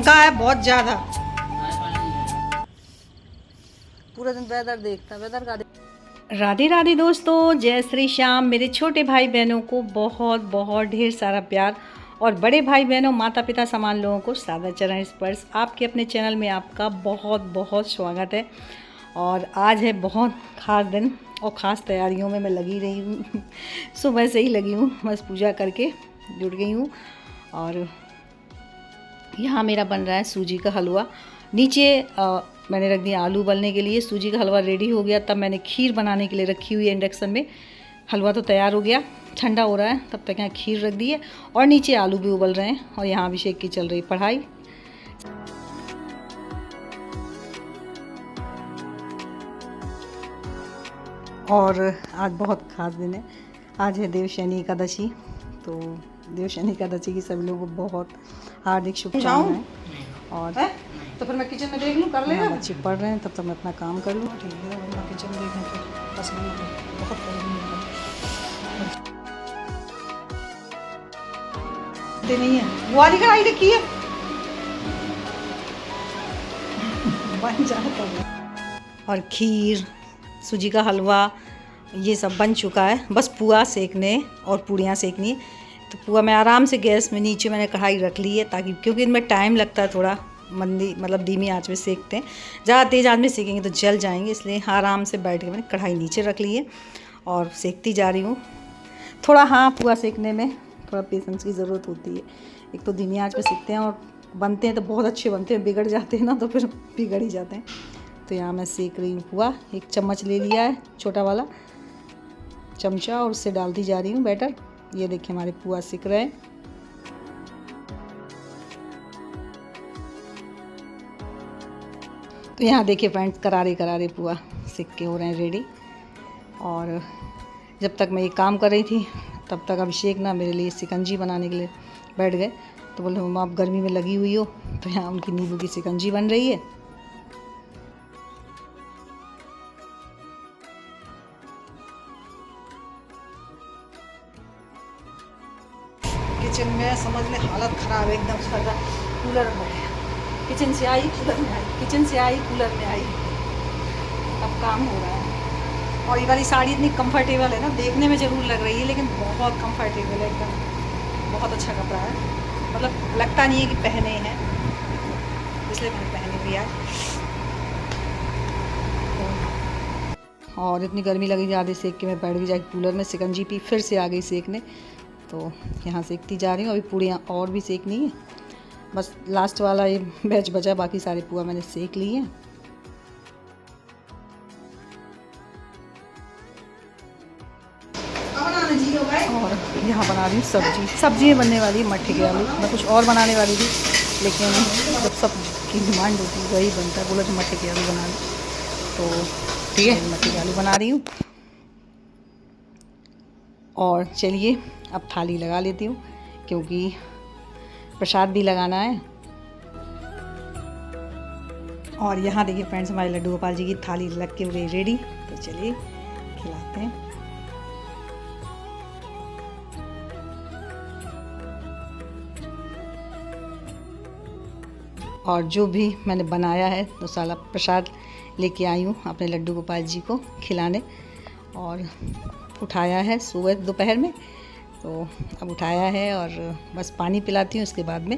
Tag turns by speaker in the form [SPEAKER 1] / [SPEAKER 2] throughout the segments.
[SPEAKER 1] झोंका है बहुत ज़्यादा। पूरा दिन वेदर देखता, वेदर का। राधे राधे दोस्तों, जय श्री श्याम। मेरे छोटे भाई बहनों को बहुत बहुत ढेर सारा प्यार और बड़े भाई बहनों माता पिता समान लोगों को सादा चरण स्पर्श। आपके अपने चैनल में आपका बहुत बहुत स्वागत है। और आज है बहुत ख़ास दिन और ख़ास तैयारियों में मैं लगी रही हूँ। सुबह से ही लगी हूँ, बस पूजा करके जुट गई हूँ। और यहाँ मेरा बन रहा है सूजी का हलवा। नीचे मैंने रख दिया आलू उबलने के लिए। सूजी का हलवा रेडी हो गया, तब मैंने खीर बनाने के लिए रखी हुई है इंडक्शन में। हलवा तो तैयार हो गया, ठंडा हो रहा है, तब तक यहाँ खीर रख दी है और नीचे आलू भी उबल रहे हैं। और यहाँ अभिषेक की चल रही पढ़ाई। और आज बहुत ख़ास दिन है, आज है देवशयनी एकादशी। तो देवशयनी एकादशी की सभी लोगों को बहुत हार्दिक शुभकामनाएं। और तो फिर मैं किचन में देख लूँ, कर लेगा। बच्चे पढ़ रहे हैं, तब तक मैं अपना काम कर लूँ। ठीक है, मैं किचन में देख लूँ फिर बस बहुत नहीं है। वो वाली कढ़ाई रखी है बन जाता। और खीर, सूजी का हलवा, ये सब बन चुका है। बस पुआ सेकने और पूड़ियाँ सेकनी है। तो पुआ मैं आराम से गैस में नीचे मैंने कढ़ाई रख ली है, ताकि क्योंकि इनमें टाइम लगता है थोड़ा, मंदी मतलब धीमी आंच में सेकते हैं। ज़्यादा तेज़ आंच में सेकेंगे तो जल जाएंगे, इसलिए आराम से बैठ के मैंने कढ़ाई नीचे रख ली है और सेकती जा रही हूँ। थोड़ा हाँ, पुआ सेकने में थोड़ा पेशेंस की ज़रूरत होती है। एक तो धीमी आंच में सेकते हैं और बनते हैं तो बहुत अच्छे बनते हैं, बिगड़ जाते हैं ना तो फिर बिगड़ ही जाते हैं। तो यहाँ मैं सेक रही हूँ पुआ। एक चम्मच ले लिया है, छोटा वाला चमचा, और उससे डालती जा रही हूँ बैटर। ये देखिए हमारे पुआ सिक रहे हैं। तो यहाँ देखिए फ्रेंड्स, करारे करारे पुआ सिक के हो रहे हैं रेडी। और जब तक मैं ये काम कर रही थी तब तक अभिषेक ना मेरे लिए शिकंजी बनाने के लिए बैठ गए। तो बोले मम्मा आप गर्मी में लगी हुई हो। तो यहाँ उनकी नींबू की शिकंजी बन रही है। किचन में समझ ले हालत ख़राब है एकदम। सारा कूलर में है, किचन से आई कूलर में आई, किचन से आई कूलर में आई, अब काम हो रहा है। और ये वाली साड़ी इतनी कंफर्टेबल है ना, देखने में ज़रूर लग रही है लेकिन बहुत कंफर्टेबल है एकदम। बहुत अच्छा कपड़ा है, मतलब लगता नहीं है कि पहने हैं, इसलिए मैंने पहने भी आज। और इतनी गर्मी लगी, ज़्यादा सेक के मैं बैठ भी जाए कूलर में। शिकंजी पी फिर से आ गई सेकने। तो यहाँ सेकती जा रही हूँ। अभी पूड़ियाँ और भी सेकनी है, बस लास्ट वाला ये बैच बचा, बाकी सारे पुआ मैंने सेक लिए हैं। और यहाँ बना रही हूँ सब्जी। सब्जी बनने वाली है मट्ठे के आलू। मैं कुछ और बनाने वाली थी, लेकिन जब सब की डिमांड होती है वही बनता है। बोला जो मट्ठे के आलू बना लो, तो ठीक है मट्ठे के आलू बना रही हूँ। और चलिए अब थाली लगा लेती हूँ, क्योंकि प्रसाद भी लगाना है। और यहाँ देखिए फ्रेंड्स, हमारे लड्डू गोपाल जी की थाली लग के हुए रेडी। तो चलिए खिलाते हैं। और जो भी मैंने बनाया है तो सारा प्रसाद लेके आई हूँ अपने लड्डू गोपाल जी को खिलाने। और उठाया है सुबह दोपहर में, तो अब उठाया है और बस पानी पिलाती हूँ। उसके बाद में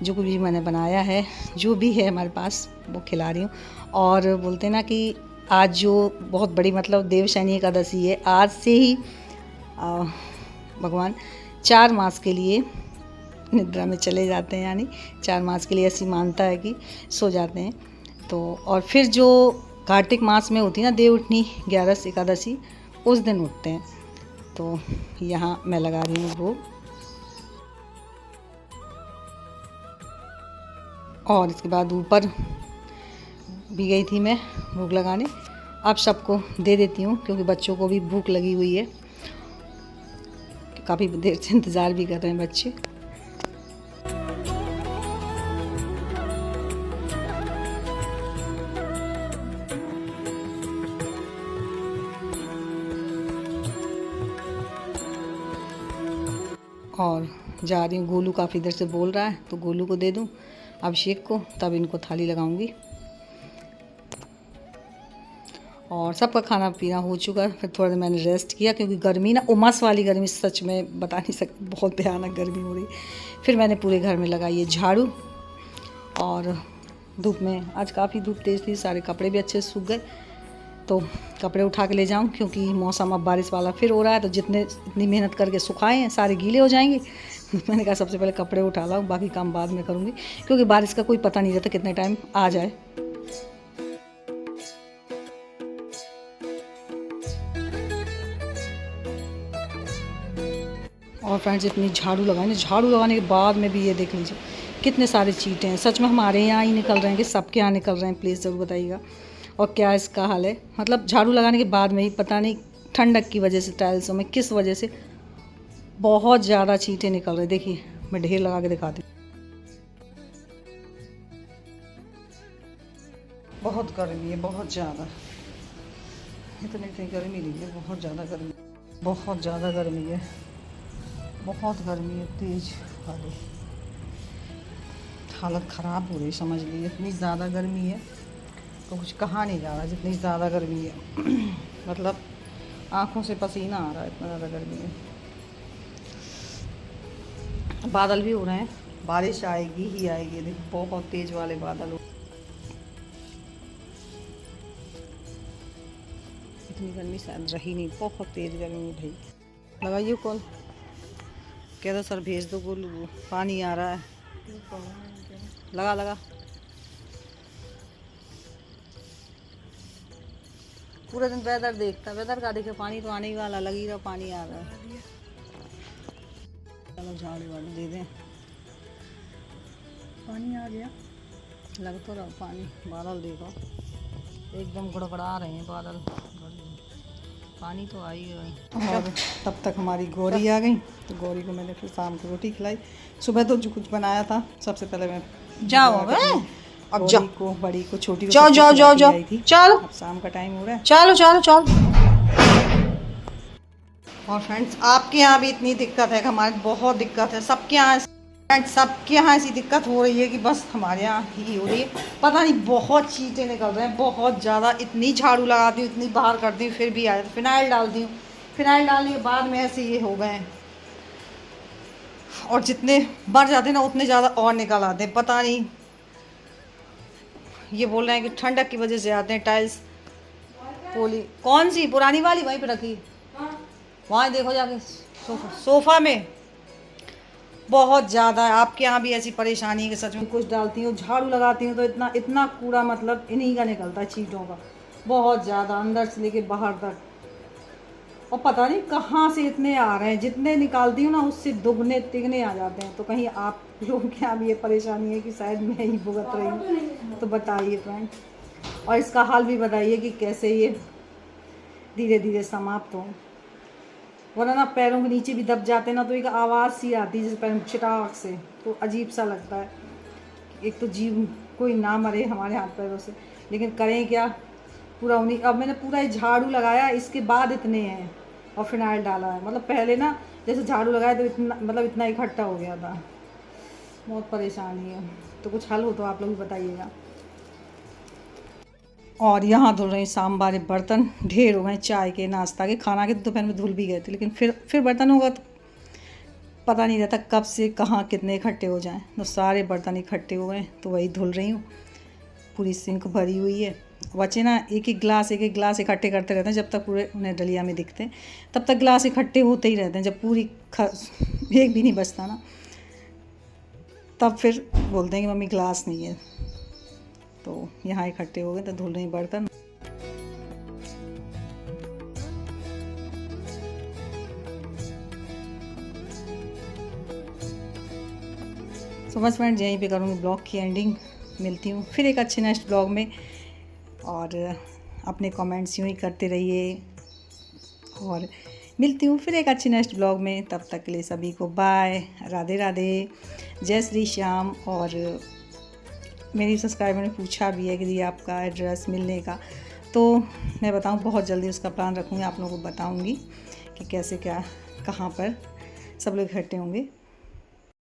[SPEAKER 1] जो कुछ भी मैंने बनाया है, जो भी है हमारे पास, वो खिला रही हूँ। और बोलते ना कि आज जो बहुत बड़ी मतलब देवशयनी एकादशी है, आज से ही भगवान 4 मास के लिए निद्रा में चले जाते हैं, यानी 4 मास के लिए ऐसी मानता है कि सो जाते हैं। तो और फिर जो कार्तिक मास में होती है ना देवउठनी 11 एकादशी, उस दिन उठते हैं। तो यहाँ मैं लगा रही हूँ भोग। और इसके बाद ऊपर भी गई थी मैं भोग लगाने। अब सबको दे देती हूँ, क्योंकि बच्चों को भी भूख लगी हुई है। काफ़ी देर से इंतज़ार भी कर रहे हैं बच्चे। और जा रही हूँ, गोलू काफ़ी देर से बोल रहा है तो गोलू को दे दूँ। अभिषेक को, तब इनको थाली लगाऊंगी। और सबका खाना पीना हो चुका। फिर थोड़ा देर मैंने रेस्ट किया क्योंकि गर्मी ना, उमस वाली गर्मी, सच में बता नहीं सकती, बहुत भयानक गर्मी हो रही। फिर मैंने पूरे घर में लगाई है झाड़ू। और धूप में आज काफ़ी धूप तेज़ थी, सारे कपड़े भी अच्छे से सूख गए, तो कपड़े उठा के ले जाऊं क्योंकि मौसम अब बारिश वाला फिर हो रहा है, तो इतनी मेहनत करके सुखाए हैं सारे गीले हो जाएंगे। मैंने कहा सबसे पहले कपड़े उठा लाऊं, बाकी काम बाद में करूँगी क्योंकि बारिश का कोई पता नहीं रहता कितने टाइम आ जाए। और फ्रेंड्स इतनी झाड़ू लगाए ना, झाड़ू लगाने के बाद में भी ये देख लीजिए कितने सारे चींटे हैं। सच में हमारे यहाँ ही निकल रहे हैं कि सबके यहाँ निकल रहे हैं, प्लीज़ ज़रूर बताइएगा। और क्या इसका हाल है, मतलब झाड़ू लगाने के बाद में ही पता नहीं ठंडक की वजह से टाइल्सों में किस वजह से बहुत ज़्यादा चींटे निकल रहे। देखिए मैं ढेर लगा के दिखाती हूँ। बहुत गर्मी है, बहुत ज़्यादा, इतनी गर्मी नहीं है, बहुत ज़्यादा गर्मी, बहुत ज़्यादा गर्मी है, बहुत गर्मी है तेज वाली, हालत ख़राब हो रही समझ लीजिए। इतनी ज़्यादा गर्मी है तो कुछ कहा नहीं जा रहा, जितनी ज़्यादा गर्मी है मतलब आँखों से पसीना आ रहा है, इतना ज़्यादा गर्मी है। बादल भी हो रहे हैं, बारिश आएगी ही आएगी, देखो बहुत तेज़ वाले बादल हो। इतनी गर्मी शायद रही नहीं, बहुत तेज़ गर्मी भाई। लगाइए कॉल, कह दो सर भेज दो, बोल पानी आ रहा है, लगा लगा। पूरे दिन वेदर देखता, वेदर का देखे, पानी तो आने ही वाला, लगी रहा, पानी आ रहा है। चलो झाड़ू वाड़ू दे दें, पानी आ गया, लग तो रहा पानी। बादल देखो एकदम गड़गड़ा रहे हैं बादल, पानी तो आ ही गया। और तब तक हमारी गौरी आ गई, तो गौरी को मैंने फिर शाम को रोटी खिलाई। सुबह तो जो कुछ बनाया था, सबसे पहले मैं जाओ अब जाओ को, बड़ी को, छोटी को, जाओ जाओ जाओ जाओ, चलो अब शाम का टाइम हो रहा है, चलो चलो चलो। और फ्रेंड्स आपके यहाँ भी इतनी दिक्कत है, हमारे बहुत दिक्कत है, सबके यहाँ सबके यहाँ ऐसी दिक्कत हो रही है कि बस हमारे यहाँ ही हो रही है। पता नहीं बहुत चीज़ें निकल रहे हैं, बहुत ज़्यादा। इतनी झाड़ू लगाती हूँ, इतनी बाहर करती हूँ, फिर भी आ जाती, फिनाइल डालती हूँ, फिनाइल डालने के बाद में ऐसे ये हो गए हैं। और जितने बढ़ जाते हैं ना उतने ज़्यादा और निकल आते हैं, पता नहीं। ये बोल रहे हैं कि ठंडक की वजह से आते हैं। टाइल्स पोली कौन सी पुरानी वाली वहीं पे रखी, वहाँ देखो जाके सोफ़ा में बहुत ज़्यादा है। आपके यहाँ भी ऐसी परेशानी है कि सच में कुछ डालती हूँ, झाड़ू लगाती हूँ तो इतना इतना कूड़ा मतलब इन्हीं का निकलता है, चीज़ों का, बहुत ज़्यादा, अंदर से लेके बाहर तक। और पता नहीं कहाँ से इतने आ रहे हैं, जितने निकालती हूँ ना उससे दुगने तिगने आ जाते हैं। तो कहीं आप लोगों के यहाँ भी ये परेशानी है कि शायद मैं ही भुगत रही हूँ, तो बताइए फ्रेंड। और इसका हाल भी बताइए कि कैसे ये धीरे धीरे समाप्त हो, वरना ना पैरों के नीचे भी दब जाते हैं ना, तो एक आवाज़ सी आती है जैसे पैरों चिटाक से, तो अजीब सा लगता है। एक तो जीव कोई ना मरे हमारे हाथ पैरों से, लेकिन करें क्या, पूरा उन्हीं। अब मैंने पूरा झाड़ू लगाया, इसके बाद इतने हैं, और फिनाइल डाला है। मतलब पहले ना जैसे झाड़ू लगाया तो इतना, मतलब इतना इकट्ठा हो गया था, बहुत परेशानी है। तो कुछ हल हो तो आप लोग भी बताइएगा। और यहाँ धुल रही सांबारे बर्तन, ढेर हो गए चाय के, नाश्ता के, खाना के दोपहर में धुल भी गए थे, लेकिन फिर बर्तन होगा तो पता नहीं रहता कब से कहाँ कितने इकट्ठे हो जाएं। तो सारे बर्तन इकट्ठे हो गए, तो वही धुल रही हूँ। पूरी सिंक भरी हुई है, बच्चे ना एक एक गिलास इकट्ठे करते रहते हैं, जब तक पूरे उन्हें डलिया में दिखते हैं तब तक गिलास इकट्ठे होते ही रहते हैं। जब पूरी एक भी नहीं बचता ना, तब फिर बोलते हैं कि मम्मी गिलास नहीं है। तो यहाँ इकट्ठे हो गए, तो धुल रही बर्तन। तो बस फ्रेंड्स यहीं पे करूँगी ब्लॉग की एंडिंग। मिलती हूँ फिर एक अच्छे नेक्स्ट ब्लॉग में, और अपने कमेंट्स यूँ ही करते रहिए, और मिलती हूँ फिर एक अच्छी नेक्स्ट ब्लॉग में। तब तक के लिए सभी को बाय, राधे राधे, जय श्री श्याम। और मेरी सब्सक्राइबर ने पूछा भी है कि दी आपका एड्रेस मिलने का, तो मैं बताऊँ बहुत जल्दी उसका प्लान रखूँगी, आप लोगों को बताऊँगी कि कैसे क्या कहाँ पर सब लोग इकट्ठे होंगे।